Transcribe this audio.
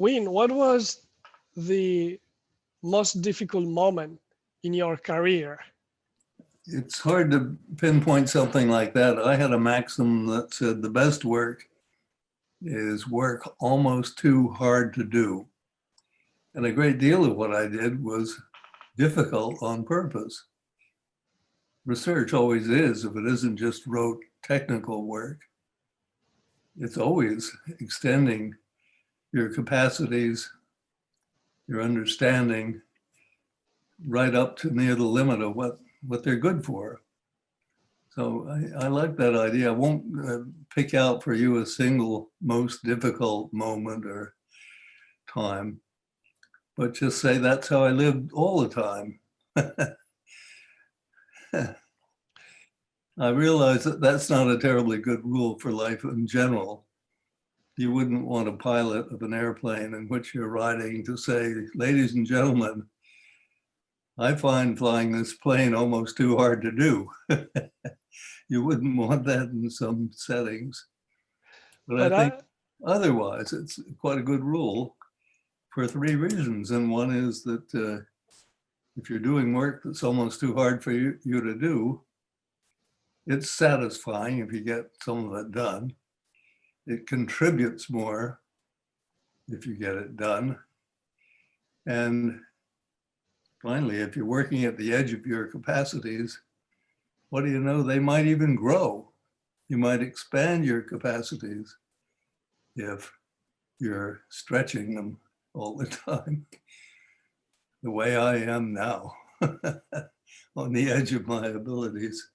Win, what was the most difficult moment in your career? It's hard to pinpoint something like that. I had a maxim that said the best work is work almost too hard to do. And a great deal of what I did was difficult on purpose. Research always is, if it isn't just rote technical work. It's always extending your capacities, your understanding, right up to near the limit of what they're good for. So I like that idea. I won't pick out for you a single most difficult moment or time, but just say that's how I lived all the time. I realize that that's not a terribly good rule for life in general. You wouldn't want a pilot of an airplane in which you're riding to say, ladies and gentlemen, I find flying this plane almost too hard to do. You wouldn't want that in some settings. But I think otherwise, it's quite a good rule for three reasons. And one is that if you're doing work that's almost too hard for you to do, it's satisfying if you get some of it done. It contributes more if you get it done. And finally, if you're working at the edge of your capacities, what do you know? They might even grow. You might expand your capacities if you're stretching them all the time, the way I am now, on the edge of my abilities.